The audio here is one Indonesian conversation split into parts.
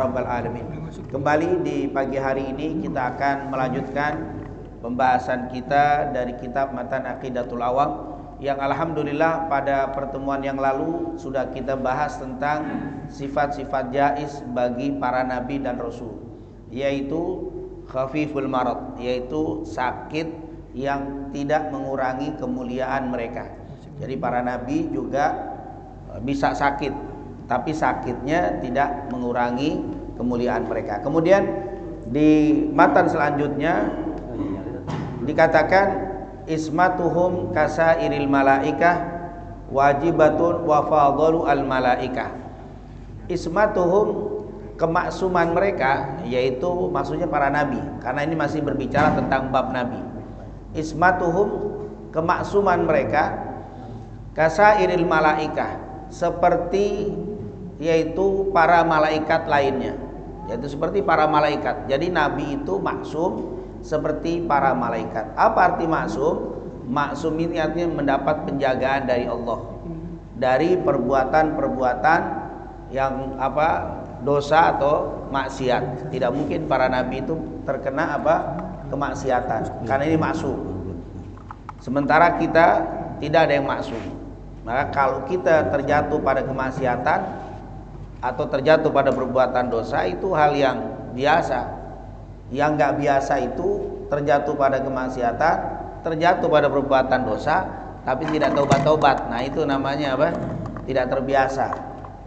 Rabbal Alamin. Kembali di pagi hari ini kita akan melanjutkan pembahasan kita dari kitab Matan Aqidatul Awam yang alhamdulillah pada pertemuan yang lalu sudah kita bahas tentang sifat-sifat jaiz bagi para nabi dan rasul, yaitu khafiful marad, yaitu sakit yang tidak mengurangi kemuliaan mereka. Jadi para nabi juga bisa sakit, tapi sakitnya tidak mengurangi kemuliaan mereka. Kemudian di matan selanjutnya dikatakan ismatuhum kasairil malaikah wajibatun wa fadhalu al malaikah. Ismatuhum, kemaksuman mereka, yaitu maksudnya para nabi, karena ini masih berbicara tentang bab nabi. Ismatuhum, kemaksuman mereka, kasairil malaikah, seperti yaitu para malaikat lainnya, yaitu seperti para malaikat. Jadi nabi itu maksum seperti para malaikat. Apa arti maksum? Maksum ini artinya mendapat penjagaan dari Allah dari perbuatan-perbuatan yang dosa atau maksiat. Tidak mungkin para nabi itu terkena kemaksiatan, karena ini maksum. Sementara kita tidak ada yang maksum. Maka kalau kita terjatuh pada kemaksiatan atau terjatuh pada perbuatan dosa, itu hal yang biasa. Yang nggak biasa itu terjatuh pada kemaksiatan, terjatuh pada perbuatan dosa, tapi tidak taubat-taubat. Nah itu namanya tidak terbiasa.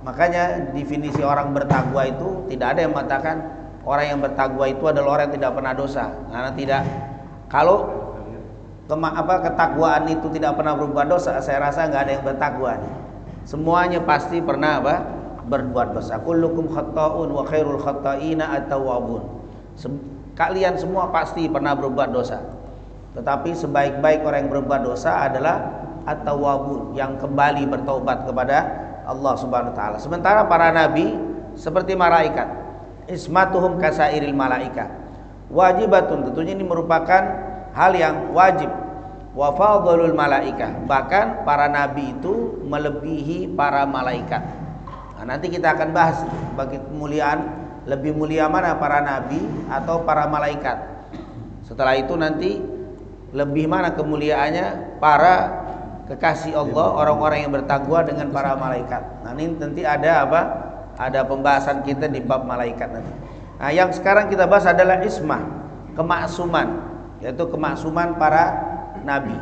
Makanya definisi orang bertakwa itu tidak ada yang mengatakan orang yang bertakwa itu adalah orang yang tidak pernah dosa. Karena tidak. Kalau ketakwaan itu tidak pernah berbuat dosa, saya rasa nggak ada yang bertakwa. Semuanya pasti pernah berbuat dosa. Kullukum khata'un wa khairul khata'ina at-tawwabun. Kalian semua pasti pernah berbuat dosa. Tetapi sebaik-baik orang yang berbuat dosa adalah at-tawwabun, yang kembali bertaubat kepada Allah Subhanahu wa taala. Sementara para nabi seperti malaikat. Ismatuhum kasairil malaikah. Wajibatun, tentunya ini merupakan hal yang wajib. Wa fadhalul malaikah, bahkan para nabi itu melebihi para malaikat. Nah, nanti kita akan bahas bagi kemuliaan, lebih mulia mana para nabi atau para malaikat. Setelah itu nanti lebih mana kemuliaannya para kekasih Allah, orang-orang yang bertakwa dengan para malaikat. Nah, ini nanti ada ada pembahasan kita di bab malaikat nanti. Nah, yang sekarang kita bahas adalah ismah, kemaksuman, yaitu kemaksuman para nabi.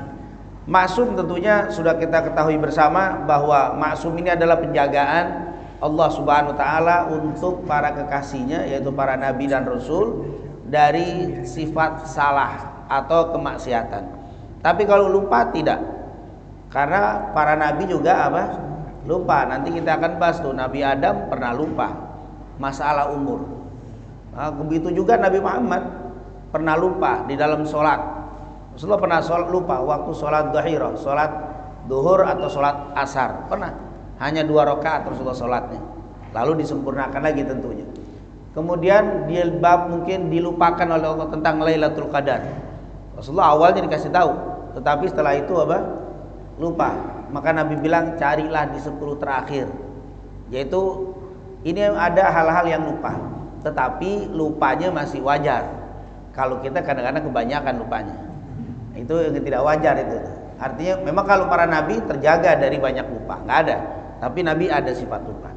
Maksum tentunya sudah kita ketahui bersama bahwa maksum ini adalah penjagaan Allah Subhanahu wa taala untuk para kekasihnya, yaitu para nabi dan rasul, dari sifat salah atau kemaksiatan. Tapi kalau lupa tidak. Karena para nabi juga lupa. Nanti kita akan bahas tuh, Nabi Adam pernah lupa masalah umur. Nah, begitu juga Nabi Muhammad pernah lupa di dalam sholat. Rasulullah pernah lupa waktu sholat dhahirah, sholat duhur atau sholat asar. Pernah. Hanya 2 rakaat Rasulullah sholatnya, lalu disempurnakan lagi tentunya. Kemudian dia mungkin dilupakan oleh Allah tentang Lailatul Qadar. Rasulullah awalnya dikasih tahu, tetapi setelah itu lupa. Maka Nabi bilang carilah di 10 terakhir. Yaitu ini ada hal-hal yang lupa, tetapi lupanya masih wajar. Kalau kita kadang-kadang kebanyakan lupanya, itu yang tidak wajar itu. Artinya memang kalau para nabi terjaga dari banyak lupa, nggak ada. Tapi nabi ada sifat lupa.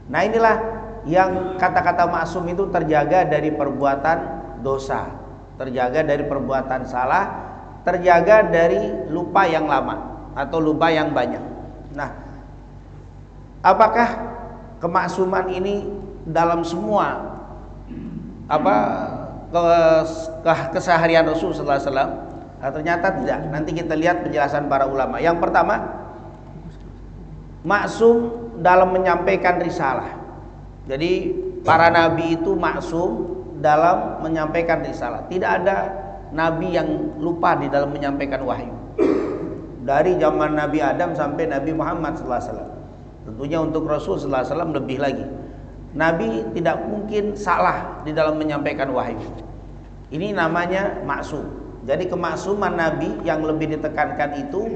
Nah inilah yang kata-kata maksum itu terjaga dari perbuatan dosa, terjaga dari perbuatan salah, terjaga dari lupa yang lama atau lupa yang banyak. Nah, apakah kemaksuman ini dalam semua keseharian Rasul sallallahu alaihi wasallam? Nah, ternyata tidak. Nanti kita lihat penjelasan para ulama. Yang pertama, maksum dalam menyampaikan risalah. Jadi para nabi itu maksum dalam menyampaikan risalah. Tidak ada nabi yang lupa di dalam menyampaikan wahyu. Dari zaman Nabi Adam sampai Nabi Muhammad sallallahu alaihi wasallam. Tentunya untuk Rasul sallallahu alaihi wasallam lebih lagi. Nabi tidak mungkin salah di dalam menyampaikan wahyu. Ini namanya maksum. Jadi kemaksuman nabi yang lebih ditekankan itu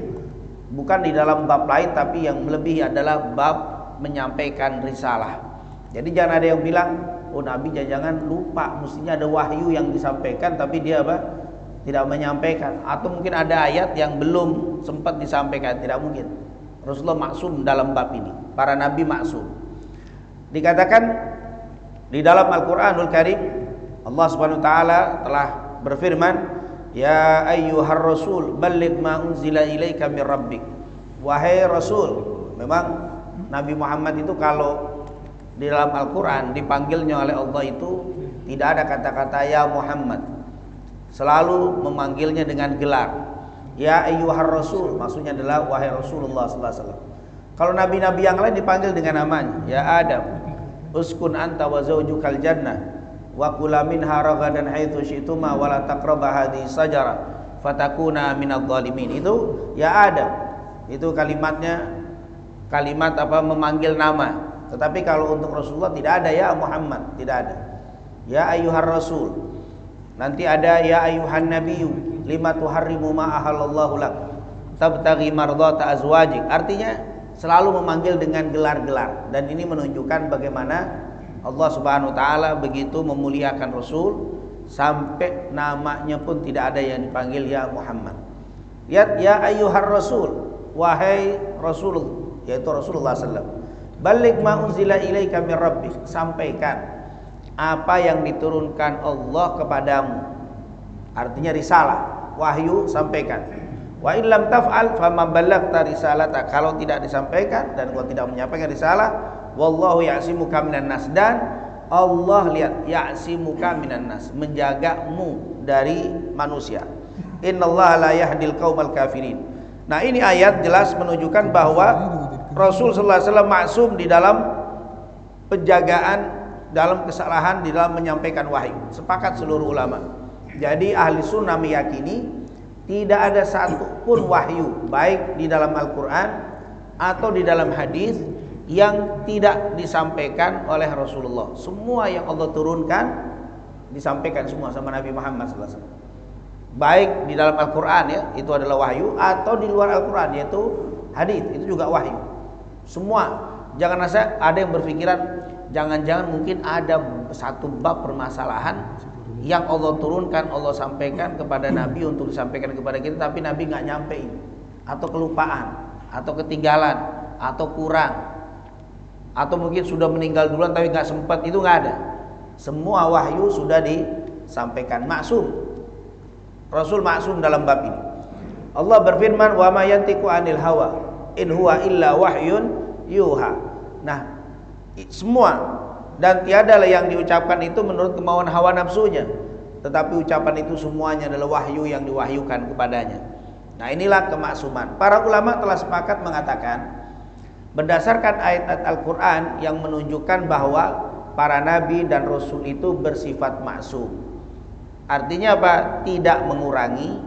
bukan di dalam bab lain, tapi yang lebih adalah bab menyampaikan risalah. Jadi jangan ada yang bilang oh Nabi jangan lupa, mestinya ada wahyu yang disampaikan tapi dia apa? Tidak menyampaikan, atau mungkin ada ayat yang belum sempat disampaikan. Tidak mungkin. Rasulullah maksum dalam bab ini. Para nabi maksum. Dikatakan di dalam Al-Qur'anul Karim, Allah Subhanahu wa taala telah berfirman, "Ya ayyuhar rasul, balligh ma unzila ilaika mir rabbik." Wahai Rasul. Memang Nabi Muhammad itu kalau di dalam Al-Quran dipanggilnya oleh Allah itu tidak ada kata-kata ya Muhammad, selalu memanggilnya dengan gelar ya ayyuhar rasul, maksudnya adalah wahai Rasulullah sallallahu alaihi wasallam. Kalau nabi-nabi yang lain dipanggil dengan namanya, ya Adam uskun anta wa zaujukal jannah wa kula minha ragadan haitsu syi'tuma wa la taqrabu hadhihi sajara fatakuna minadh dhalimin. Itu ya Adam, itu kalimatnya kalimat apa, memanggil nama. Tetapi kalau untuk Rasulullah tidak ada ya Muhammad, tidak ada. Ya ayyuhar rasul. Nanti ada ya ayyuhan nabiyyu lima tuharrimu ma ahallallahu lak tabtaghi mardhata azwajik. Artinya selalu memanggil dengan gelar-gelar, dan ini menunjukkan bagaimana Allah Subhanahu wa taala begitu memuliakan Rasul sampai namanya pun tidak ada yang dipanggil ya Muhammad. Lihat ya ayyuhar rasul, wahai Rasulullah, yaitu Rasulullah SAW. Balik ma unzila ilaika mir rabbik, sampaikan apa yang diturunkan Allah kepadamu. Artinya risalah, wahyu, sampaikan. Wa in lam taf'al fama ballaghta risalata. Kalau tidak disampaikan dan kalau tidak menyampaikan risalah, wallahu ya'simuka minan nas, dan Allah lihat ya'simuka minan nas, menjagamu dari manusia. Innallaha la yahdil qaumal kafirin. Nah, ini ayat jelas menunjukkan bahwa Rasul sallallahu alaihi wasallam maksum di dalam penjagaan, dalam kesalahan, di dalam menyampaikan wahyu. Sepakat seluruh ulama. Jadi ahli sunnah meyakini tidak ada satu pun wahyu, baik di dalam Al-Quran atau di dalam hadis, yang tidak disampaikan oleh Rasulullah. Semua yang Allah turunkan disampaikan semua sama Nabi Muhammad sallallahu alaihi wasallam. Baik di dalam Al-Quran, ya, itu adalah wahyu, atau di luar Al-Quran, yaitu hadis, itu juga wahyu. Semua. Jangan ada yang berpikiran jangan-jangan mungkin ada satu bab permasalahan yang Allah turunkan, Allah sampaikan kepada Nabi untuk disampaikan kepada kita, tapi Nabi nggak nyampein, atau kelupaan, atau ketinggalan, atau kurang, atau mungkin sudah meninggal duluan tapi nggak sempat. Itu nggak ada. Semua wahyu sudah disampaikan. Maksum. Rasul maksum dalam bab ini. Allah berfirman, wa ma yantiqu anil hawa in huwa illa wahyun yuha. Nah, semua dan tiadalah yang diucapkan itu menurut kemauan hawa nafsunya, tetapi ucapan itu semuanya adalah wahyu yang diwahyukan kepadanya. Nah, inilah kemaksuman. Para ulama telah sepakat mengatakan berdasarkan ayat-ayat Al-Quran yang menunjukkan bahwa para nabi dan rasul itu bersifat maksum. Artinya apa? Tidak mengurangi,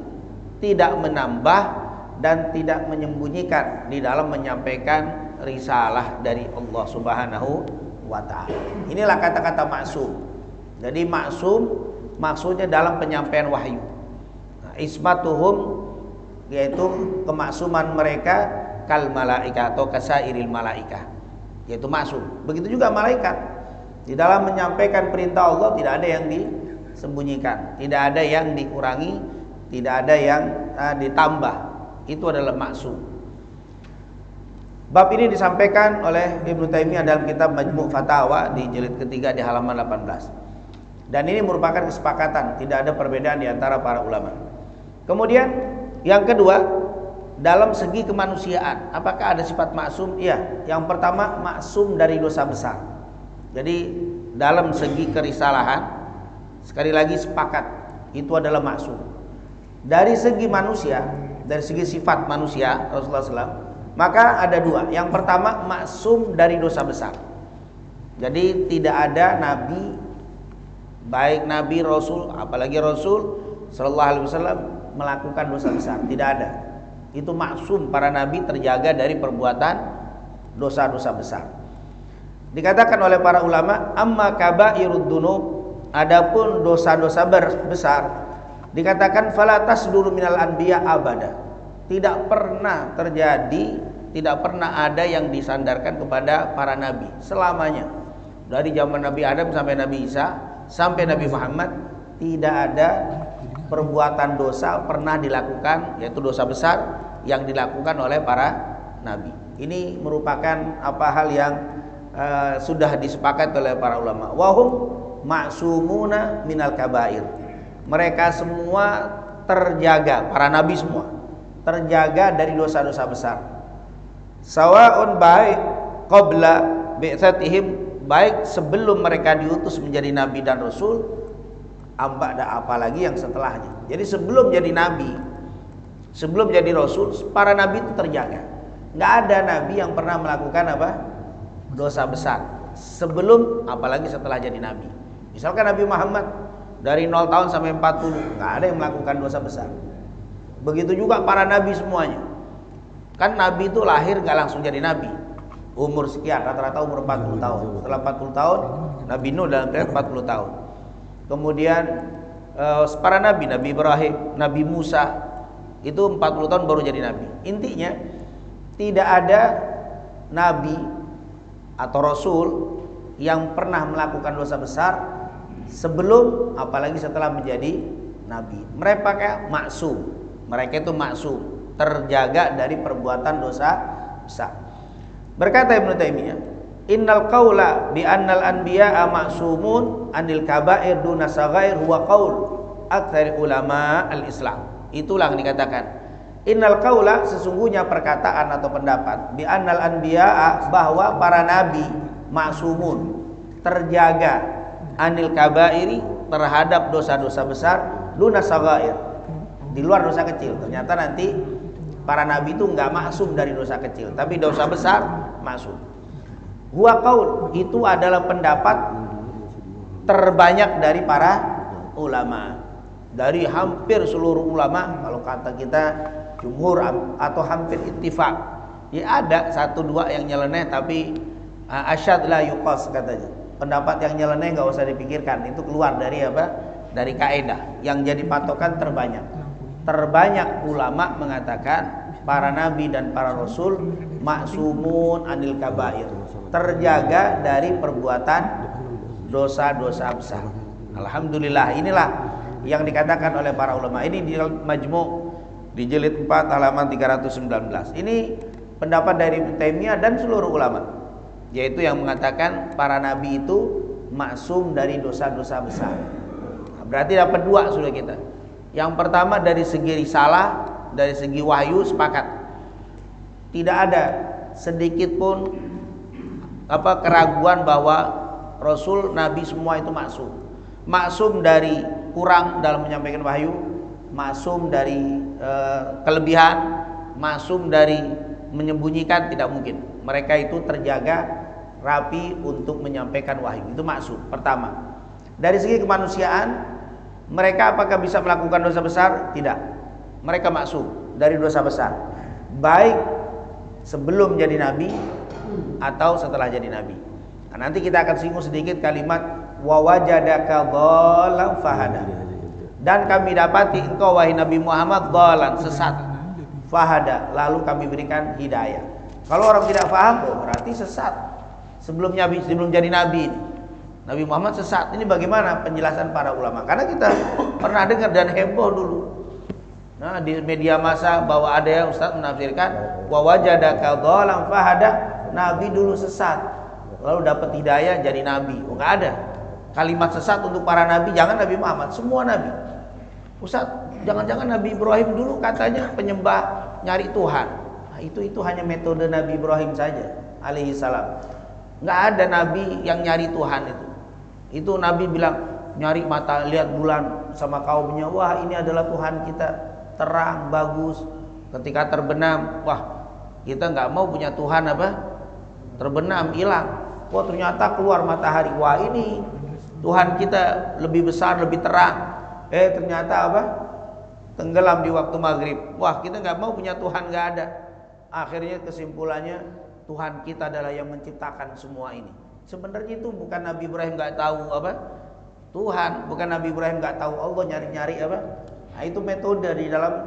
tidak menambah, dan tidak menyembunyikan di dalam menyampaikan risalah dari Allah Subhanahu wa ta'ala. Inilah kata-kata maksum. Jadi maksum maksudnya dalam penyampaian wahyu. Nah, ismatuhum, yaitu kemaksuman mereka, kal malaika atau kasairil malaika, yaitu maksum. Begitu juga malaikat, di dalam menyampaikan perintah Allah tidak ada yang disembunyikan, tidak ada yang dikurangi, tidak ada yang ditambah. Itu adalah maksum. Bab ini disampaikan oleh Ibnu Taimiyah dalam kitab Majmu' Fatawa di jilid ketiga di halaman 18. Dan ini merupakan kesepakatan, tidak ada perbedaan di antara para ulama. Kemudian yang kedua, dalam segi kemanusiaan, apakah ada sifat maksum? Iya. Yang pertama, maksum dari dosa besar. Jadi dalam segi kerisalahan, sekali lagi sepakat, itu adalah maksum. Dari segi manusia, dari segi sifat manusia Rasulullah SAW, maka ada dua. Yang pertama, maksum dari dosa besar. Jadi tidak ada nabi, baik nabi, rasul, apalagi rasul sallallahu alaihi wasallam melakukan dosa besar. Tidak ada. Itu maksum, para nabi terjaga dari perbuatan dosa-dosa besar. Dikatakan oleh para ulama, amma kabairud dzunub, adapun dosa-dosa besar, dikatakan fala tasduru minal anbiya abada. Tidak pernah terjadi, tidak pernah ada yang disandarkan kepada para nabi selamanya. Dari zaman Nabi Adam sampai Nabi Isa sampai Nabi Muhammad tidak ada perbuatan dosa pernah dilakukan, yaitu dosa besar yang dilakukan oleh para nabi. Ini merupakan hal yang sudah disepakati oleh para ulama. Wahum ma'sumuna minal kabair. Mereka semua terjaga, para nabi semua terjaga dari dosa-dosa besar. Sawa'un baik qabla bi'tsatihim, baik sebelum mereka diutus menjadi nabi dan rasul, apalagi yang setelahnya. Jadi sebelum jadi nabi, sebelum jadi rasul, para nabi itu terjaga. Nggak ada nabi yang pernah melakukan dosa besar sebelum, apalagi setelah jadi nabi. Misalkan Nabi Muhammad dari 0 tahun sampai 40, nggak ada yang melakukan dosa besar. Begitu juga para nabi semuanya. Kan nabi itu lahir nggak langsung jadi nabi, umur sekian, rata-rata umur 40 tahun. Setelah 40 tahun Nabi Nuh dalam periode 40 tahun. Kemudian para nabi, Nabi Ibrahim, Nabi Musa, itu 40 tahun baru jadi nabi. Intinya tidak ada nabi atau rasul yang pernah melakukan dosa besar sebelum, apalagi setelah menjadi nabi. Mereka maksum, mereka itu maksum, terjaga dari perbuatan dosa besar. Berkata Ibnu Taimiyah, innal qaula bi annal anbiya'a ma'sumun anil kaba'ir duna saghair huwa qaul aktsari ulama al-Islam. Itulah yang dikatakan innal qaula, sesungguhnya perkataan atau pendapat, bi annal anbiya'a, bahwa para nabi ma'sumun, terjaga, anil kaba'iri, terhadap dosa-dosa besar, duna saghair, di luar dosa kecil. Ternyata nanti para nabi itu nggak maksum dari dosa kecil, tapi dosa besar maksum. Huwa qaul, itu adalah pendapat terbanyak dari para ulama, dari hampir seluruh ulama. Kalau kata kita jumhur atau hampir ittifaq, ya ada 1-2 yang nyeleneh, tapi asyad la yuqas katanya. Pendapat yang nyeleneh nggak usah dipikirkan, itu keluar dari dari kaidah. Yang jadi patokan terbanyak ulama mengatakan para nabi dan para rasul maksumun anil kabair, terjaga dari perbuatan dosa-dosa besar. Alhamdulillah, inilah yang dikatakan oleh para ulama. Ini di Majmu' di jilid 4 halaman 319. Ini pendapat dari Ibnu Taimiyah dan seluruh ulama, yaitu yang mengatakan para nabi itu maksum dari dosa-dosa besar. Berarti dapat 2 sudah kita. Yang pertama dari segi risalah, dari segi wahyu sepakat. Tidak ada sedikit pun keraguan bahwa rasul, nabi semua itu maksum. Maksum dari kurang dalam menyampaikan wahyu, maksum dari kelebihan, maksum dari menyembunyikan, tidak mungkin. Mereka itu terjaga rapi untuk menyampaikan wahyu. Itu maksum. Pertama. Dari segi kemanusiaan, mereka apakah bisa melakukan dosa besar? Tidak. Mereka maksum dari dosa besar, baik sebelum jadi nabi atau setelah jadi nabi. Nah, nanti kita akan singgung sedikit kalimat wa wajadaka dhalan fahada. Dan kami dapati engkau wahai Nabi Muhammad dhalan, sesat, fahada, lalu kami berikan hidayah. Kalau orang tidak paham, berarti sesat sebelum jadi nabi ini. Nabi Muhammad sesat. Ini bagaimana penjelasan para ulama? Karena kita pernah dengar dan heboh dulu. Nah, di media massa bahwa ada yang ustaz menafsirkan wa wajadaka dhalan fahada, nabi dulu sesat lalu dapat hidayah jadi nabi. Oh, enggak ada kalimat sesat untuk para nabi. Jangan Nabi Muhammad, semua nabi. Ustaz, jangan-jangan Nabi Ibrahim dulu katanya penyembah nyari Tuhan. Nah, itu hanya metode Nabi Ibrahim saja alaihi salam. Enggak ada nabi yang nyari Tuhan itu. Itu Nabi bilang nyari mata, lihat bulan sama kaumnya, wah ini adalah Tuhan kita, terang, bagus. Ketika terbenam, wah kita nggak mau punya Tuhan terbenam, hilang. Wah ternyata keluar matahari, wah ini Tuhan kita lebih besar, lebih terang. Ternyata tenggelam di waktu maghrib, wah kita nggak mau punya Tuhan, nggak ada. Akhirnya kesimpulannya Tuhan kita adalah yang menciptakan semua ini. Sebenarnya itu bukan Nabi Ibrahim nggak tahu Tuhan, bukan Nabi Ibrahim nggak tahu Allah, nyari-nyari Nah, itu metode di dalam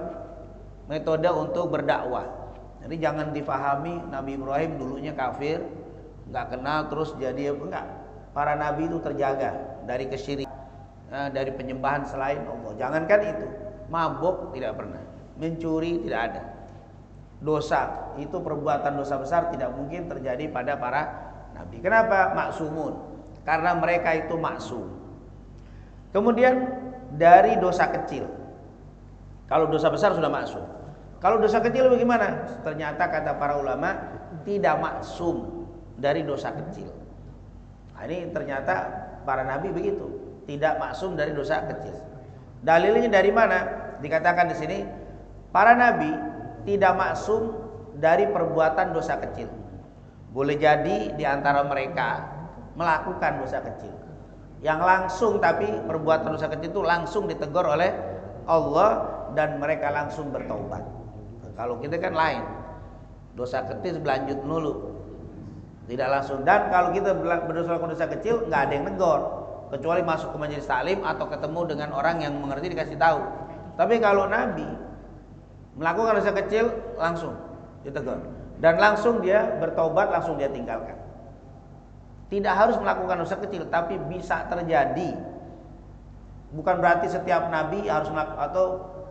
metode untuk berdakwah. Jadi jangan difahami Nabi Ibrahim dulunya kafir, nggak kenal terus jadi enggak. para nabi itu terjaga dari kesyirikan, dari penyembahan selain Allah. Jangankan itu, mabuk tidak pernah, mencuri tidak ada. Dosa itu, perbuatan dosa besar tidak mungkin terjadi pada para nabi. Kenapa? Maksumun, karena mereka itu maksum. Kemudian dari dosa kecil, kalau dosa besar sudah maksum. Kalau dosa kecil bagaimana? Ternyata kata para ulama tidak maksum dari dosa kecil. Nah, ini ternyata para nabi begitu, tidak maksum dari dosa kecil. Dalilnya dari mana? Dikatakan di sini para nabi tidak maksum dari perbuatan dosa kecil. Boleh jadi di antara mereka melakukan dosa kecil yang langsung, tapi perbuatan dosa kecil itu langsung ditegur oleh Allah dan mereka langsung bertaubat. Kalau kita kan lain, dosa kecil berlanjut dulu, tidak langsung. Dan kalau kita berdosa kecil nggak ada yang negor, kecuali masuk ke majelis taklim atau ketemu dengan orang yang mengerti dikasih tahu. Tapi kalau nabi melakukan dosa kecil langsung ditegur dan langsung dia bertaubat, langsung dia tinggalkan. Tidak harus melakukan dosa kecil, tapi bisa terjadi. Bukan berarti setiap nabi harus melakukan atau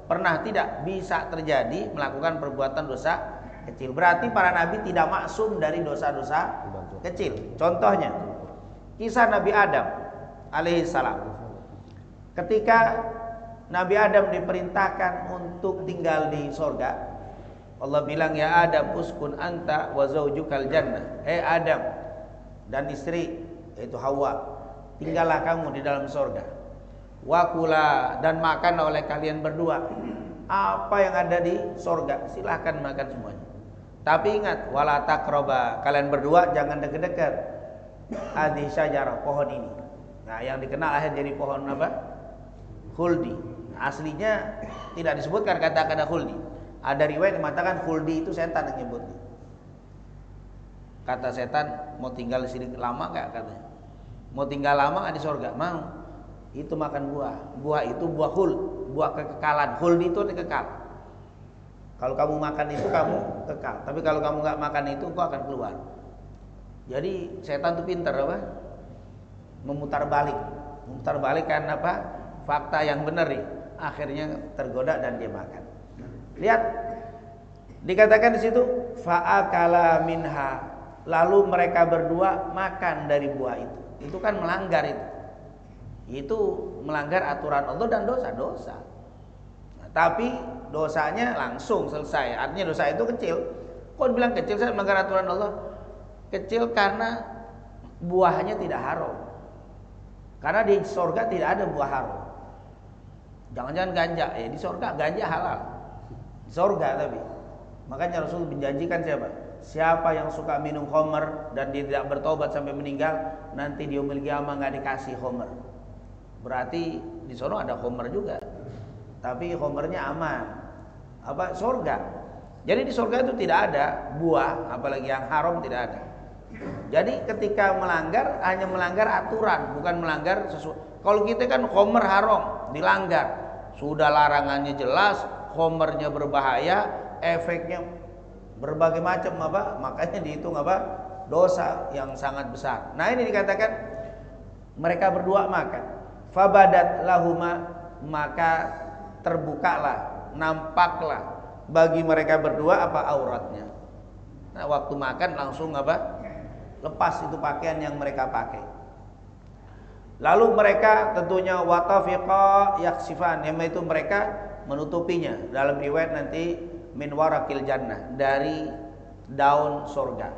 pernah, tidak, bisa terjadi melakukan perbuatan dosa kecil. Berarti para nabi tidak maksum dari dosa-dosa kecil. Contohnya kisah Nabi Adam alaihissalam. Ketika Nabi Adam diperintahkan untuk tinggal di sorga, Allah bilang, ya Adam uskun anta wa zaujukal jannah. Adam dan istri yaitu Hawa, tinggallah kamu di dalam sorga. Wakula, dan makan oleh kalian berdua apa yang ada di sorga, silahkan makan semuanya. Tapi ingat, wala taqraba, kalian berdua jangan dekat-dekat hadhihi syajarah, pohon ini. Nah, yang dikenal akhir jadi pohon apa? Khuldi. Nah, aslinya tidak disebutkan kata-kata khuldi. Ada riwayat yang mengatakan khuldi itu setan yang nyebutnya. Kata setan, mau tinggal di sini lama gak katanya? Mau tinggal lama gak di sorga? Mau. Itu makan buah. Buah itu buah khuld, buah kekekalan. Khuld itu kekal. Kalau kamu makan itu kamu kekal. Tapi kalau kamu nggak makan itu kau akan keluar. Jadi setan itu pintar apa? Memutar balik kan apa? Fakta yang benar nih. Akhirnya tergoda dan dia makan. Lihat, dikatakan di situ fa'akala minha. Lalu mereka berdua makan dari buah itu. Itu kan melanggar itu. Itu melanggar aturan Allah dan dosa-dosa. Nah, tapi dosanya langsung selesai. Artinya dosa itu kecil. Kok bilang kecil? Saya melanggar aturan Allah. Kecil karena buahnya tidak haram. Karena di sorga tidak ada buah haram. Jangan-jangan ganja. Ya di sorga ganja halal. Di sorga tapi. Makanya Rasul menjanjikan siapa? Siapa yang suka minum khamr dan dia tidak bertobat sampai meninggal, nanti di yaumil qiyamah enggak dikasih khamr. Berarti di sono ada khamr juga. Tapi khamrnya aman. Apa? Surga. Jadi di surga itu tidak ada buah, apalagi yang haram tidak ada. Jadi ketika melanggar hanya melanggar aturan, bukan melanggar sesuatu. Kalau kita kan khamr haram, dilanggar. Sudah larangannya jelas, khamrnya berbahaya, efeknya berbagai macam apa? Makanya dihitung apa? Dosa yang sangat besar. Nah, ini dikatakan mereka berdua makan. Fabadat lahuma, maka terbukalah, nampaklah bagi mereka berdua apa? Auratnya. Nah, waktu makan langsung apa? Lepas itu pakaian yang mereka pakai. Lalu mereka tentunya watafiqa yaksifan, yaitu mereka menutupinya. Dalam riwayat nanti min warakil jannah, dari daun surga.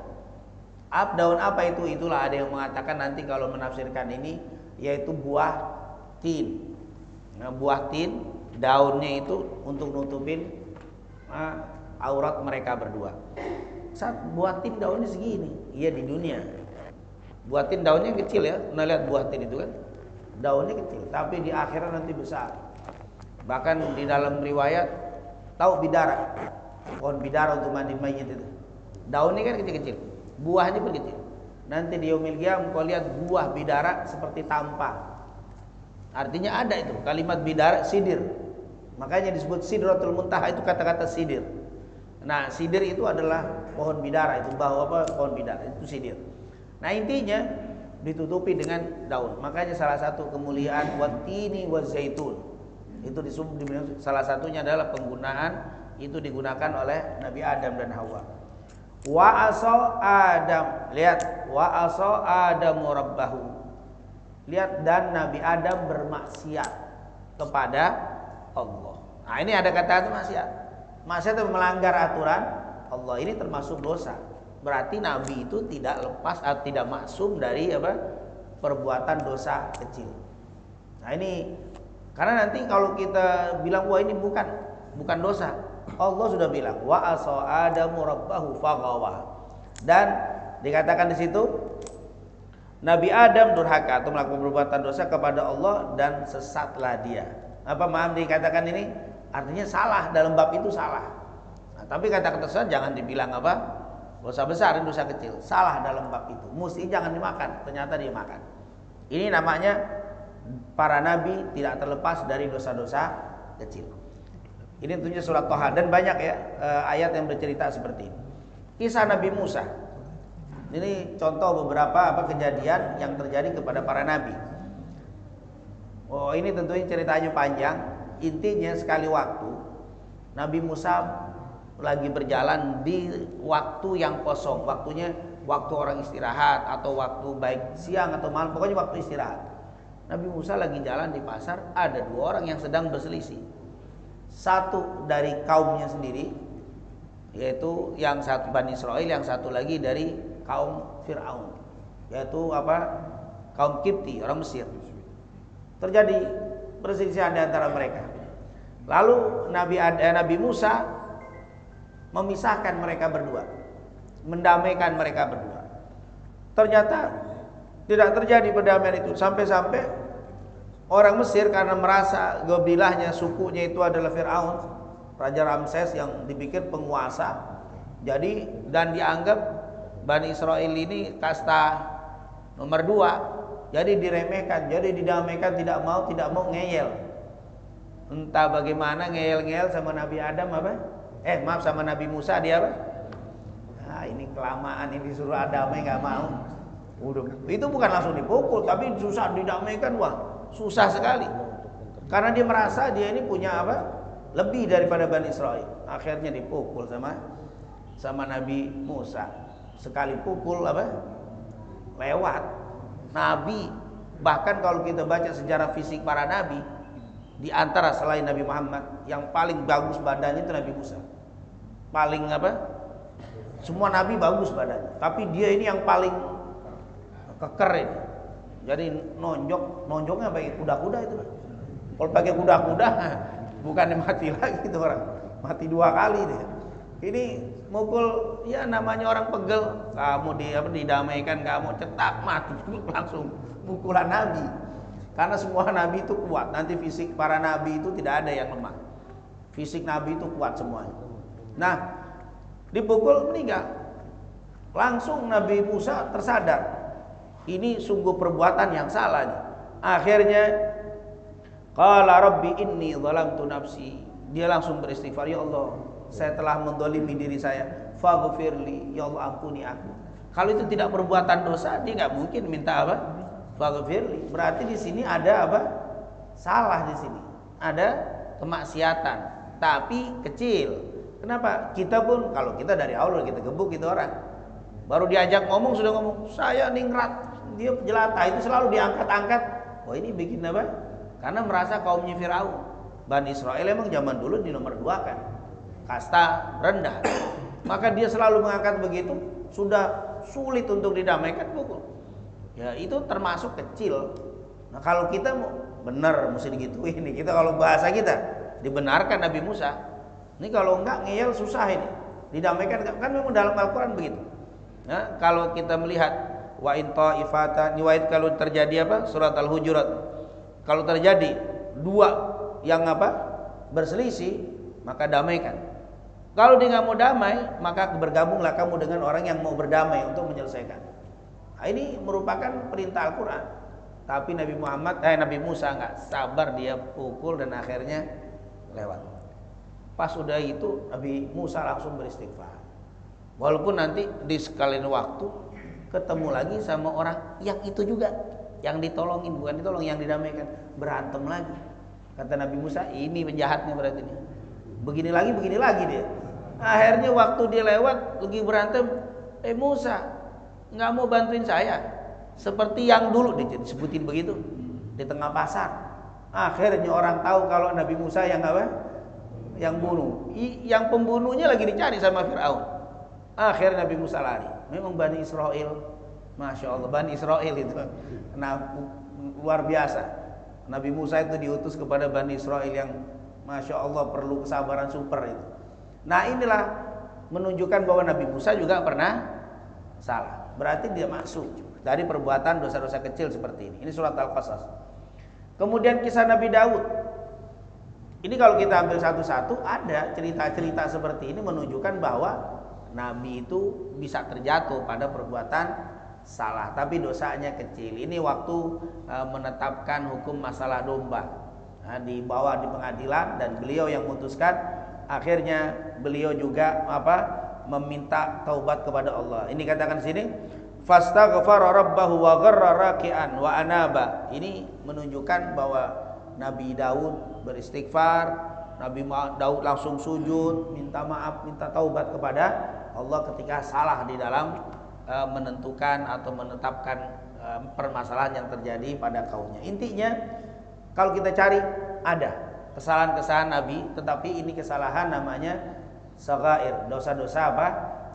Daun apa itu? Itulah ada yang mengatakan nanti kalau menafsirkan ini yaitu buah tin. Nah, buah tin, daunnya itu untuk nutupin aurat mereka berdua. Saat buah tin daunnya segini, iya di dunia. Buah tin daunnya kecil ya, pernah lihat buah tin itu kan? Daunnya kecil, tapi di akhirat nanti besar. Bahkan di dalam riwayat, tahu bidara, pohon bidara untuk mandi mayit itu. Daunnya kan kecil-kecil, buahnya pun kecil. Nanti di yaumil qiyamah kau lihat buah bidara seperti tampah. Artinya ada itu kalimat bidara, sidir. Makanya disebut sidratul muntaha, itu kata-kata sidir. Nah, sidir itu adalah pohon bidara, itu bahwa apa? Pohon bidara itu sidir. Nah, intinya ditutupi dengan daun. Makanya salah satu kemuliaan watini wazaitun itu salah satunya adalah penggunaan itu digunakan oleh Nabi Adam dan Hawa. Wa asa Adam, lihat, wa asa Adamu rabbahu. Lihat, dan Nabi Adam bermaksiat kepada Allah. Nah, ini ada kata itu maksiat. Maksiat itu melanggar aturan Allah, ini termasuk dosa. Berarti Nabi itu tidak lepas atau tidak maksum dari apa? Perbuatan dosa kecil. Nah, ini karena nanti kalau kita bilang wah ini bukan dosa, Allah sudah bilang wa asa Adamu rabbahu faghawa. Dan dikatakan di situ Nabi Adam durhaka atau melakukan perbuatan dosa kepada Allah dan sesatlah dia. Apa maaf dikatakan ini? Artinya salah, dalam bab itu salah. Nah, tapi kata-kata sesat jangan dibilang apa? Dosa besar dan dosa kecil. Salah dalam bab itu. Mesti jangan dimakan, ternyata dia makan. Ini namanya para nabi tidak terlepas dari dosa-dosa kecil. Ini tentunya surat Thaha dan banyak ya ayat yang bercerita seperti ini. Kisah Nabi Musa. Ini contoh beberapa kejadian yang terjadi kepada para nabi. Oh, ini tentunya ceritanya panjang. Intinya sekali waktu Nabi Musa lagi berjalan di waktu yang kosong, waktunya waktu orang istirahat atau waktu baik siang atau malam, pokoknya waktu istirahat. Nabi Musa lagi jalan di pasar, ada dua orang yang sedang berselisih. Satu dari kaumnya sendiri, yaitu yang satu Bani Israel, yang satu lagi dari kaum Fir'aun, yaitu kaum Kipti, orang Mesir. Terjadi perselisihan di antara mereka. Lalu Nabi Musa memisahkan mereka berdua, mendamaikan mereka berdua. Ternyata tidak terjadi perdamaian itu, sampai-sampai orang Mesir karena merasa gebilahnya sukunya itu adalah Fir'aun, Raja Ramses yang dipikir penguasa, jadi dan dianggap Bani Israel ini kasta nomor 2, jadi diremehkan, jadi didamaikan, tidak mau ngeyel. Entah bagaimana ngeyel-ngeyel sama Nabi Adam sama Nabi Musa dia apa? Nah, ini kelamaan, ini disuruh damai nggak mau. Udah, itu bukan langsung dipukul, tapi susah didamaikan, wah susah sekali. Karena dia merasa dia ini punya lebih daripada Bani Israel. Akhirnya dipukul sama Nabi Musa. Sekali pukul lewat. Nabi, bahkan kalau kita baca sejarah fisik para nabi, di antara selain Nabi Muhammad, yang paling bagus badannya itu Nabi Musa. Paling semua nabi bagus badannya, tapi dia ini yang paling keker ini. Jadi nonjoknya pakai kuda-kuda itu. Kalau pakai kuda-kuda bukannya mati lagi itu orang, mati 2 kali dia. Ini mukul, ya namanya orang pegel, kamu didamaikan, kamu cetak mati langsung pukulan nabi. Karena semua nabi itu kuat. Nanti fisik para nabi itu tidak ada yang lemah. Fisik nabi itu kuat semuanya. Nah, dipukul meninggal. Langsung Nabi Musa tersadar. Ini sungguh perbuatan yang salah nih. Akhirnya qala rabbi inni zalamtu nafsi. Dia langsung beristighfar, ya Allah, saya telah mendolimi diri saya. Faghfirli, ya Allah ampuni aku. Kalau itu tidak perbuatan dosa, dia nggak mungkin minta Faghfirli. Berarti di sini ada salah di sini. Ada kemaksiatan, tapi kecil. Kenapa? Kita pun kalau kita dari awal kita gebuk itu orang. Baru diajak ngomong sudah ngomong, saya ningrat, dia jelata, itu selalu diangkat-angkat. Wah, ini bikin apa? Karena merasa kaumnya Firaun. Bani Israel emang zaman dulu di nomor 2 kan. Kasta rendah. Maka dia selalu mengangkat begitu, sudah sulit untuk didamaikan, pukul. Ya itu termasuk kecil. Nah kalau kita mau benar mesti digituin ini. Kita kalau bahasa kita dibenarkan Nabi Musa. Ini kalau enggak ngeyel susah ini. Didamaikan kan memang dalam Al-Qur'an begitu. Nah, kalau kita melihat wa in ta'ifatan kalau terjadi surat Al-Hujurat. Kalau terjadi 2 yang berselisih, maka damaikan. Kalau dia nggak mau damai, maka bergabunglah kamu dengan orang yang mau berdamai untuk menyelesaikan. Nah, ini merupakan perintah Al-Quran. Tapi Nabi Musa nggak sabar, dia pukul dan akhirnya lewat. Pas udah itu Nabi Musa langsung beristighfar. Walaupun nanti di sekalian waktu ketemu lagi sama orang yang itu juga, yang ditolongin, bukan ditolong, yang didamaikan, berantem lagi. Kata Nabi Musa, ini penjahatnya berarti nih. Begini lagi dia. Akhirnya waktu dia lewat lagi berantem, Musa, nggak mau bantuin saya seperti yang dulu, disebutin begitu di tengah pasar. Akhirnya orang tahu kalau Nabi Musa yang apa? Yang bunuh. Yang pembunuhnya lagi dicari sama Fir'aun. Akhirnya Nabi Musa lari. Memang Bani Israel, Masya Allah, Bani Israel itu luar biasa. Nabi Musa itu diutus kepada Bani Israel yang Masya Allah perlu kesabaran super itu. Nah inilah menunjukkan bahwa Nabi Musa juga pernah salah. Berarti dia masuk dari perbuatan dosa-dosa kecil seperti ini. Ini surat Al-Qasas. Kemudian kisah Nabi Daud. Ini kalau kita ambil satu-satu, ada cerita-cerita seperti ini menunjukkan bahwa Nabi itu bisa terjatuh pada perbuatan salah, tapi dosanya kecil. Ini waktu menetapkan hukum masalah domba, dibawa di pengadilan dan beliau yang memutuskan. Akhirnya beliau juga meminta taubat kepada Allah. Ini katakan sini, fastaghfara rabbahu wa gharra raki'an wa anaba. Ini menunjukkan bahwa Nabi Daud beristighfar, Nabi Daud langsung sujud, minta maaf, minta taubat kepada Allah ketika salah di dalam menentukan atau menetapkan permasalahan yang terjadi pada kaumnya. Intinya kalau kita cari ada kesalahan-kesalahan Nabi, tetapi ini kesalahan namanya shaghair, dosa-dosa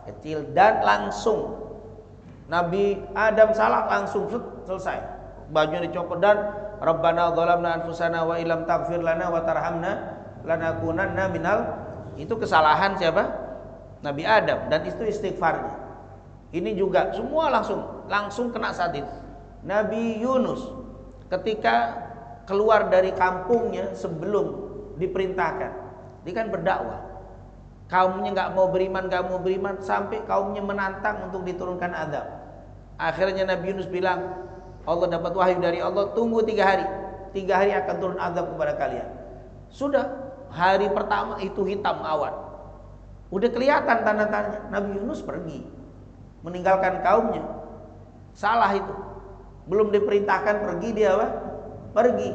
kecil, dan langsung Nabi Adam salah langsung selesai, bajunya dicopot, dan Rabbana dhalamna anfusana wa illam taghfir lana wa tarhamna lanakunanna minal. Itu kesalahan siapa? Nabi Adam, dan itu istighfarnya. Ini juga semua langsung kena saat itu. Nabi Yunus ketika keluar dari kampungnya sebelum diperintahkan, dia kan berdakwah. Kaumnya nggak mau beriman, sampai kaumnya menantang untuk diturunkan azab. Akhirnya Nabi Yunus bilang, Allah dapat wahyu dari Allah, tunggu 3 hari. 3 hari akan turun azab kepada kalian. Sudah hari pertama itu hitam awan. Udah kelihatan tanda-tandanya. Nabi Yunus pergi, meninggalkan kaumnya. Salah itu. Belum diperintahkan pergi, dia pergi.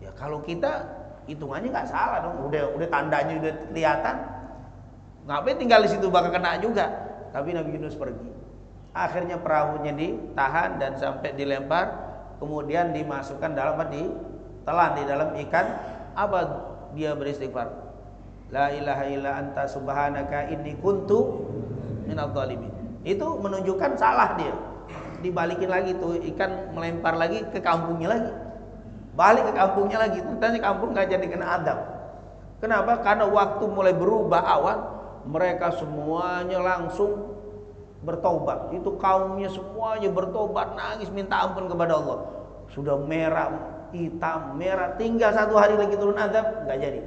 Ya kalau kita hitungannya nggak salah dong. Udah tandanya udah kelihatan. Ngapain tinggal di situ, bakal kena juga. Tapi Nabi Yunus pergi. Akhirnya perahunya ditahan dan sampai dilempar, kemudian dimasukkan dalam ditelan di dalam ikan. Apa dia beristighfar? La ilaha illa anta subhanaka inni kuntu minadh dhalimin. Itu menunjukkan salah dia. Dibalikin lagi tuh ikan, melempar lagi ke kampungnya lagi. Balik ke kampungnya lagi. Ternyata kampung nggak jadi kena adab. Kenapa? Karena waktu mulai berubah awan, mereka semuanya langsung bertobat. Itu kaumnya semuanya bertobat, nangis minta ampun kepada Allah. Sudah merah, hitam, merah, tinggal 1 hari lagi turun azab, nggak jadi.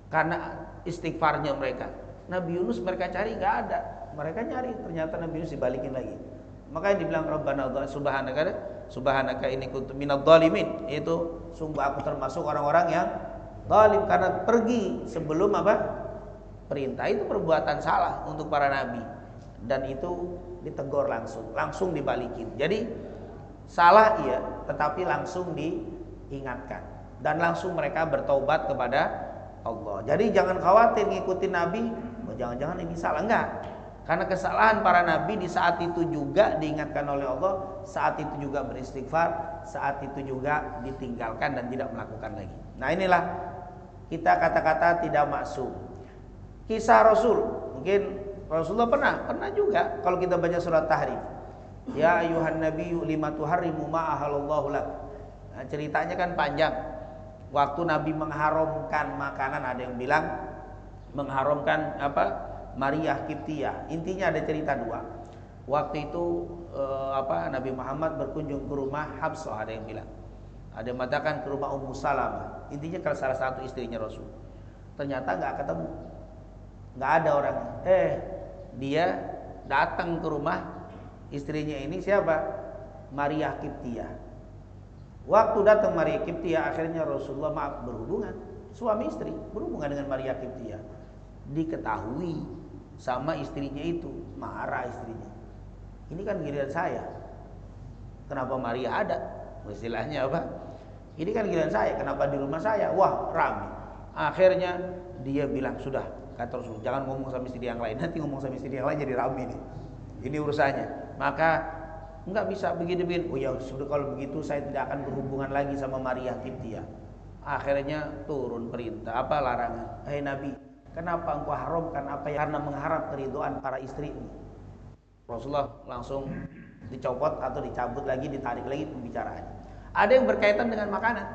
Karena istighfarnya mereka. Nabi Yunus mereka cari nggak ada, mereka nyari, ternyata Nabi Yunus dibalikin lagi. Makanya dibilang Rabbana subhanaka inni kuntu minadh dhalimin. Itu sungguh aku termasuk orang-orang yang zalim, karena pergi sebelum perintah. Itu perbuatan salah untuk para nabi, dan itu ditegur langsung dibalikin. Jadi salah iya, tetapi langsung diingatkan dan langsung mereka bertaubat kepada Allah. Jadi jangan khawatir ngikutin Nabi, jangan-jangan ini salah, enggak. Karena kesalahan para nabi di saat itu juga diingatkan oleh Allah, saat itu juga beristighfar, saat itu juga ditinggalkan dan tidak melakukan lagi. Nah inilah kita kata-kata tidak maksum. Kisah Rasul, mungkin Rasulullah pernah juga kalau kita baca surat Tahrim. Ya ayuhan nabiyyu lima tuharrimu ma ahalallahu lak. Nah, ceritanya kan panjang. Waktu Nabi mengharamkan makanan, ada yang bilang mengharamkan Maria Kiptiyah. Intinya ada cerita 2. Waktu itu Nabi Muhammad berkunjung ke rumah Habsah, ada yang bilang. Ada yang mengatakan ke rumah Ummu Salamah. Intinya kalau salah satu istrinya Rasul. Ternyata nggak ketemu, nggak ada orangnya. Dia datang ke rumah istrinya ini, siapa? Maria Kiptiyah. Waktu datang Maria Kiptiyah, akhirnya Rasulullah berhubungan, suami istri berhubungan dengan Maria Kiptiyah. Diketahui sama istrinya itu, marah istrinya. Ini kan giliran saya. Kenapa Maria ada? Istilahnya apa? Ini kan giliran saya. Kenapa di rumah saya? Wah, ramai. Akhirnya dia bilang, sudah, kata Rasul, jangan ngomong sama istri yang lain. Nanti ngomong sama istri yang lain jadi ramai nih. Ini urusannya. Maka enggak bisa begini-begini. Oh ya sudah, kalau begitu saya tidak akan berhubungan lagi sama Maria Kiptia. Akhirnya turun perintah, apa larangan? Hai Nabi, kenapa engkau haramkan apa yang karena mengharap keridhaan para istrimu? Rasulullah langsung dicopot atau dicabut lagi, ditarik lagi pembicaraannya. Ada yang berkaitan dengan makanan.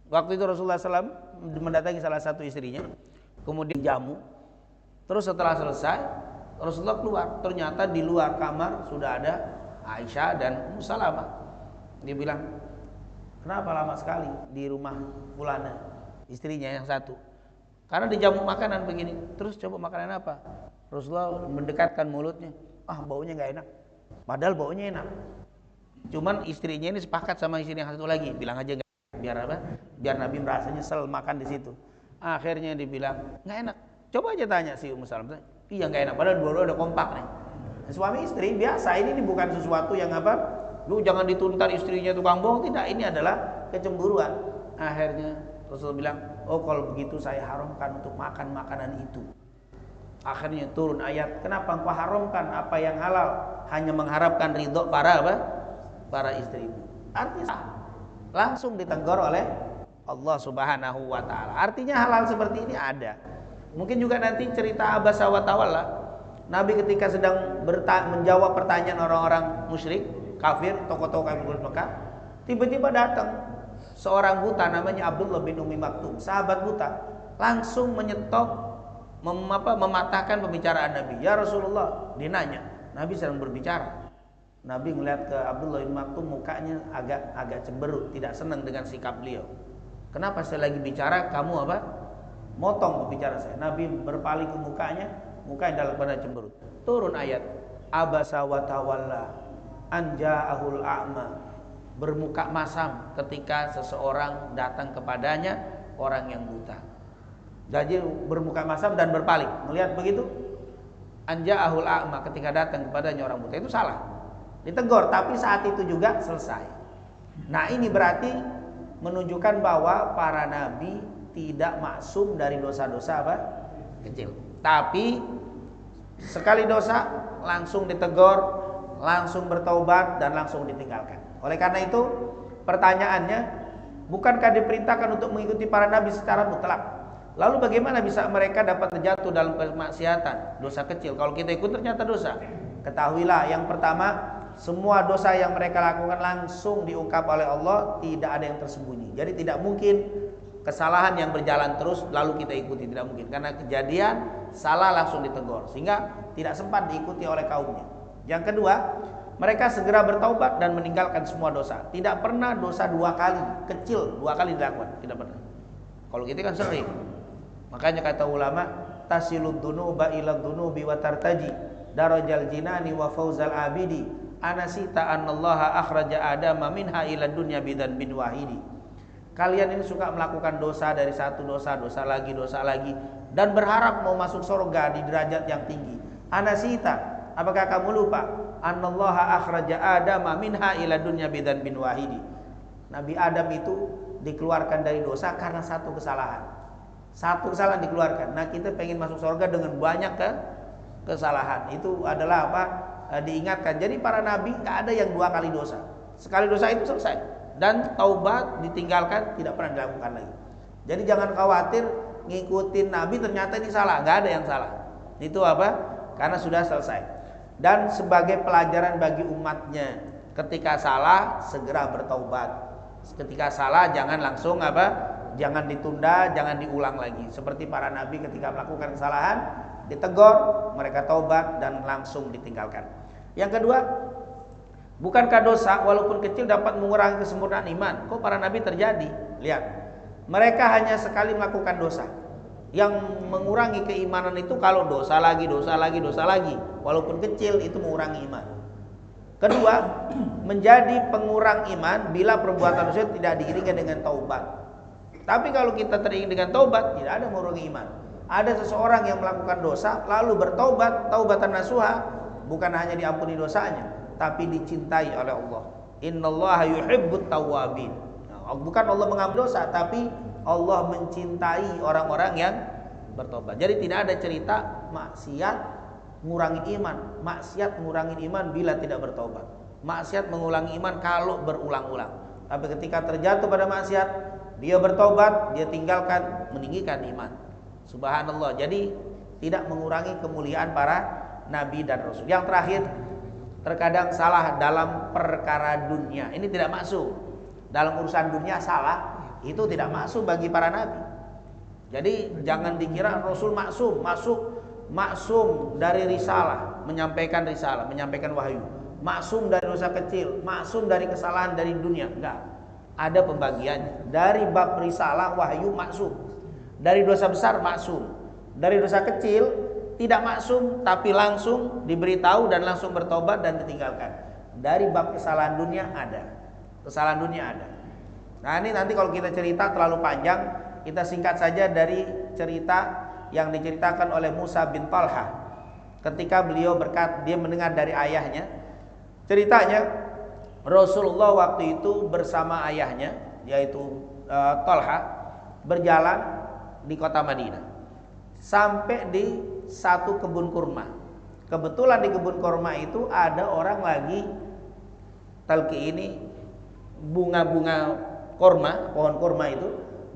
Waktu itu Rasulullah SAW mendatangi salah satu istrinya, kemudian jamu. Terus setelah selesai, Rasulullah keluar. Ternyata di luar kamar sudah ada Aisyah dan Ummu Salamah. Dia bilang, kenapa lama sekali di rumah fulana, istrinya yang satu? Karena dijamu makanan begini. Terus coba makanan apa? Rasulullah mendekatkan mulutnya. Baunya nggak enak. Padahal baunya enak. Cuman istrinya ini sepakat sama istri yang satu lagi, bilang aja nggak, biar apa? Biar Nabi merasa nyesel makan di situ. Akhirnya dibilang nggak enak. Coba aja tanya si Ummu Salamah. Iya nggak enak. Padahal dua-dua udah kompak nih. Suami istri biasa. Ini bukan sesuatu yang apa? Lu jangan dituntut istrinya tukang bohong. Tidak. Ini adalah kecemburuan. Akhirnya Rasulullah bilang, oh kalau begitu saya haramkan untuk makan makanan itu. Akhirnya turun ayat, kenapa engkau haramkan apa yang halal, hanya mengharapkan ridho para istrimu. Artinya langsung ditegur oleh Allah Subhanahu wa taala. Artinya hal-hal seperti ini ada. Mungkin juga nanti cerita Abasa wa Tawalla. Nabi ketika sedang menjawab pertanyaan orang-orang musyrik, kafir, tokoh-tokoh kafir Mekah, tiba-tiba datang seorang buta namanya Abdullah bin Umi Maktum, sahabat buta, langsung menyetop, mematahkan pembicaraan Nabi. Ya Rasulullah, dia nanya, Nabi sedang berbicara. Nabi melihat ke Abdullah bin Maktum, mukanya agak cemberut, tidak senang dengan sikap beliau. Kenapa saya lagi bicara kamu apa? Motong pembicaraan saya. Nabi berpaling ke mukanya dalam keadaan cemberut. Turun ayat, Abasa wa tawalla an ja'ahul a'ma. Bermuka masam ketika seseorang datang kepadanya orang yang buta. Jadi bermuka masam dan berpaling. Melihat begitu, anja'ahul a'ma, ketika datang kepadanya orang buta, itu salah. Ditegur, tapi saat itu juga selesai. Nah, ini berarti menunjukkan bahwa para nabi tidak maksum dari dosa-dosa apa? Kecil. Tapi sekali dosa langsung ditegur, langsung bertaubat dan langsung ditinggalkan. Oleh karena itu, pertanyaannya, bukankah diperintahkan untuk mengikuti para nabi secara mutlak? Lalu bagaimana bisa mereka dapat terjatuh dalam kemaksiatan, dosa kecil? Kalau kita ikut ternyata dosa. Ketahuilah, yang pertama, semua dosa yang mereka lakukan langsung diungkap oleh Allah, tidak ada yang tersembunyi. Jadi tidak mungkin kesalahan yang berjalan terus lalu kita ikuti, tidak mungkin. Karena kejadian salah langsung ditegur, sehingga tidak sempat diikuti oleh kaumnya. Yang kedua, mereka segera bertaubat dan meninggalkan semua dosa. Tidak pernah dosa dua kali, kecil dua kali dilakukan, tidak pernah. Kalau kita kan sering. Makanya kata ulama, tasilud dunuba ilad dunubi wa tartaji darajal jinani wa fauzal abidi anasita annallaha akhraja adama minha ilad dunya bidan bin wahidi. Kalian ini suka melakukan dosa dari satu dosa, dosa lagi, dan berharap mau masuk surga di derajat yang tinggi. Anasita, apakah kamu lupa? Annallaha akhraja adama minha ilad dunya bidan bin wahidi. Nabi Adam itu dikeluarkan dari dosa karena satu kesalahan. Satu kesalahan dikeluarkan. Nah, kita pengen masuk surga dengan banyak kesalahan. Itu adalah apa? Diingatkan. Jadi para nabi nggak ada yang dua kali dosa. Sekali dosa itu selesai. Dan taubat ditinggalkan, tidak pernah dilakukan lagi. Jadi jangan khawatir ngikutin nabi ternyata ini salah. Nggak ada yang salah. Itu apa? Karena sudah selesai. Dan sebagai pelajaran bagi umatnya, ketika salah segera bertaubat. Ketika salah jangan langsung apa? Jangan ditunda, jangan diulang lagi. Seperti para nabi ketika melakukan kesalahan, ditegur, mereka taubat dan langsung ditinggalkan. Yang kedua, bukankah dosa walaupun kecil dapat mengurangi kesempurnaan iman? Kok para nabi terjadi? Lihat, mereka hanya sekali melakukan dosa. Yang mengurangi keimanan itu kalau dosa lagi, walaupun kecil itu mengurangi iman. Kedua, menjadi pengurang iman bila perbuatan dosa tidak diiringi dengan taubat. Tapi kalau kita teringat dengan taubat, tidak ada mengurangi iman. Ada seseorang yang melakukan dosa lalu bertaubat, taubatan nasuha, bukan hanya diampuni dosanya, tapi dicintai oleh Allah. Innallaha yuhibbut tawwabin. Nah, bukan Allah mengampuni dosa, tapi Allah mencintai orang-orang yang bertobat. Jadi tidak ada cerita maksiat ngurangi iman. Maksiat ngurangi iman bila tidak bertobat. Maksiat mengulangi iman kalau berulang-ulang. Tapi ketika terjatuh pada maksiat, dia bertobat, dia tinggalkan, meninggikan iman. Subhanallah. Jadi tidak mengurangi kemuliaan para nabi dan rasul. Yang terakhir, terkadang salah dalam perkara dunia. Ini tidak masuk. Dalam urusan dunia salah, itu tidak masuk bagi para nabi. Jadi jangan dikira Rasul maksum dari risalah, menyampaikan wahyu. Maksum dari dosa kecil, maksum dari kesalahan dari dunia. Enggak. Ada pembagiannya. Dari bab risalah wahyu maksum. Dari dosa besar maksum. Dari dosa kecil tidak maksum, tapi langsung diberitahu dan langsung bertobat dan ditinggalkan. Dari bab kesalahan dunia ada. Kesalahan dunia ada. Nah, ini nanti kalau kita cerita terlalu panjang, kita singkat saja dari cerita yang diceritakan oleh Musa bin Talha. Ketika beliau dia mendengar dari ayahnya. Ceritanya Rasulullah waktu itu bersama ayahnya, yaitu Talha, berjalan di kota Madinah. Sampai di satu kebun kurma. Kebetulan di kebun kurma itu ada orang lagi talqi ini bunga-bunga kurma, pohon kurma itu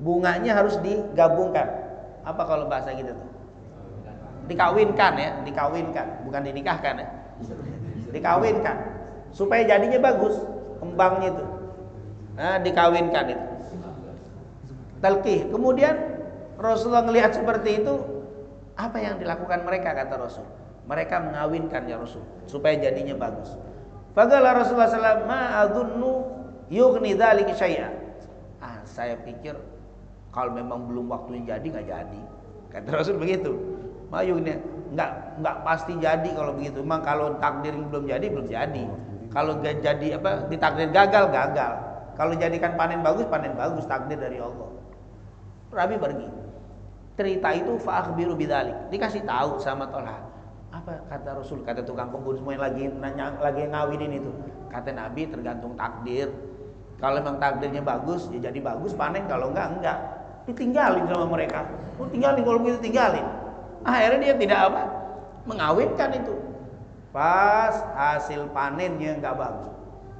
bunganya harus digabungkan. Apa kalau bahasa gitu tuh? Dikawinkan ya, dikawinkan, bukan dinikahkan ya. Dikawinkan supaya jadinya bagus kembangnya itu. Nah, dikawinkan itu. Talqih. Kemudian Rasulullah melihat seperti itu, apa yang dilakukan mereka kata Rasul? Mereka mengawinkan ya Rasul supaya jadinya bagus. Faqala Rasulullah sallallahu alaihi wasallam, "Ma adzunnu yughni dzalika syai'a." Saya pikir kalau memang belum waktunya jadi nggak jadi, kata Rasul begitu. Mayunya nggak pasti jadi kalau begitu. Memang kalau takdir belum jadi. Kalau gak jadi ditakdir gagal. Kalau jadikan panen bagus takdir dari Allah. Nabi pergi. Cerita itu fa'akhbiru bidzalik. Dikasih tahu sama Talha. Apa kata Rasul? Kata tukang kebun semua yang lagi ngawinin itu. Kata Nabi tergantung takdir. Kalau memang takdirnya bagus, ya jadi bagus panen. Kalau enggak. Ditinggalin sama mereka. Tinggalin kalau begitu tinggalin. Akhirnya dia tidak mengawinkan itu. Pas hasil panennya enggak bagus.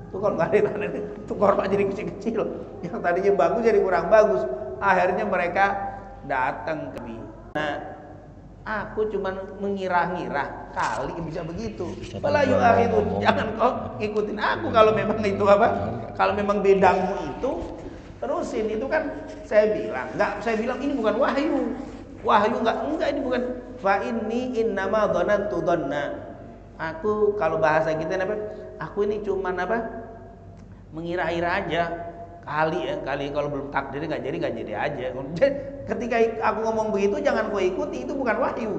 Itu kalau enggak dipanen, itu korma jadi kecil-kecil. Yang tadinya bagus jadi kurang bagus. Akhirnya mereka datang ke Nabi. Nah, aku cuma mengira-ngira kali bisa begitu. Fala yu'akhidun, jangan kau ikutin aku kalau memang itu kalau memang bedangmu itu terusin. Itu kan saya bilang ini bukan wahyu enggak, ini bukan. Fa inni innama dhanantu dhanna. Aku kalau bahasa kita aku ini cuma mengira-ira aja. Kali kalau belum takdirnya nggak jadi aja. Ketika aku ngomong begitu jangan kau ikuti, itu bukan wahyu.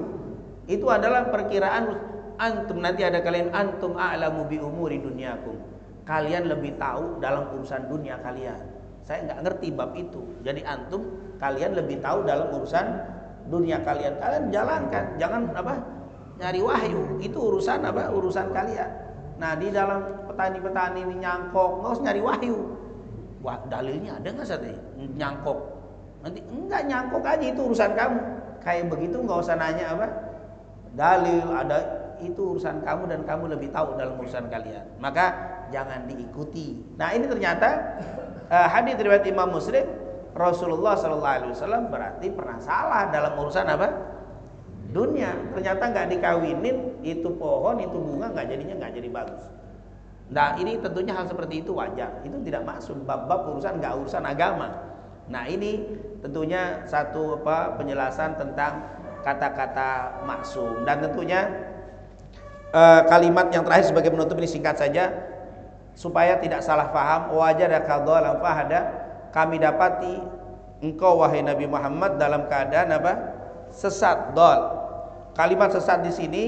Itu adalah perkiraan antum. Nanti ada kalian antum a'lamu bi umuri dunyakum. Kalian lebih tahu dalam urusan dunia kalian. Saya nggak ngerti bab itu. Jadi antum kalian lebih tahu dalam urusan dunia kalian. Kalian jalankan, jangan nyari wahyu. Itu urusan urusan kalian. Nah, di dalam petani-petani ini nyangkok, nggak usah nyari wahyu. Wah, dalilnya ada nggak sate nyangkok? Nanti enggak, nyangkok aja, itu urusan kamu. Kayak begitu nggak usah nanya dalil ada, itu urusan kamu dan kamu lebih tahu dalam urusan kalian. Maka jangan diikuti. Nah, ini ternyata hadis riwayat Imam Muslim, Rasulullah SAW berarti pernah salah dalam urusan dunia. Ternyata nggak dikawinin itu pohon, itu bunga nggak jadi bagus. Nah, ini tentunya hal seperti itu wajar. Itu tidak masuk bab-bab urusan agama. Nah, ini tentunya satu penjelasan tentang kata-kata maksum. Dan tentunya kalimat yang terakhir sebagai penutup ini singkat saja supaya tidak salah paham. Wajadaka dhalan fahada, kami dapati engkau wahai Nabi Muhammad dalam keadaan sesat, dhal. Kalimat sesat di sini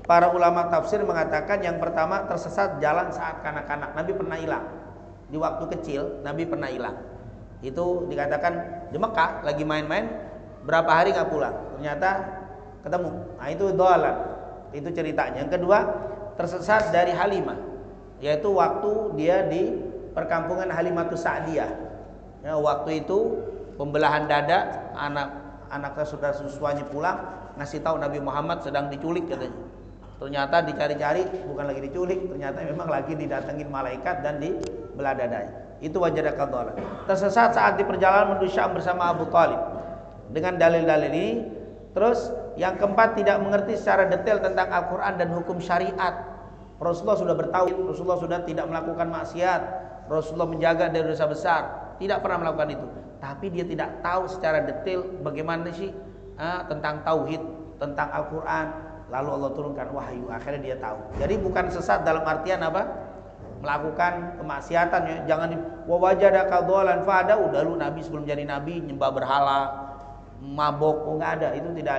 para ulama tafsir mengatakan yang pertama tersesat jalan saat kanak-kanak. Nabi pernah hilang. Di waktu kecil Nabi pernah hilang. Itu dikatakan di Mekah lagi main-main berapa hari nggak pulang. Ternyata ketemu. Nah, itu dhalan. Itu ceritanya. Yang kedua, tersesat dari Halimah, yaitu waktu dia di perkampungan Halimatus Sa'diyah. Ya, waktu itu pembelahan dada, anak saudara susuanya pulang ngasih tahu Nabi Muhammad sedang diculik katanya. Ternyata dicari-cari bukan lagi diculik, ternyata memang lagi didatengin malaikat dan dibelah dadanya. Itu wajadaka dhalan. Tersesat saat di perjalanan menuju Syam bersama Abu Thalib. Dengan dalil-dalil ini, terus yang keempat, tidak mengerti secara detail tentang Al-Qur'an dan hukum syariat. Rasulullah sudah bertauhid, Rasulullah sudah tidak melakukan maksiat, Rasulullah menjaga dari dosa besar, tidak pernah melakukan itu. Tapi dia tidak tahu secara detail bagaimana sih tentang tauhid, tentang Al-Qur'an. Lalu Allah turunkan wahyu, akhirnya dia tahu. Jadi bukan sesat dalam artian apa? Melakukan kemaksiatan ya. Jangan wajadaka dhalan fahada, udah lu Nabi sebelum jadi Nabi nyembah berhala, mabok, enggak ada, itu tidak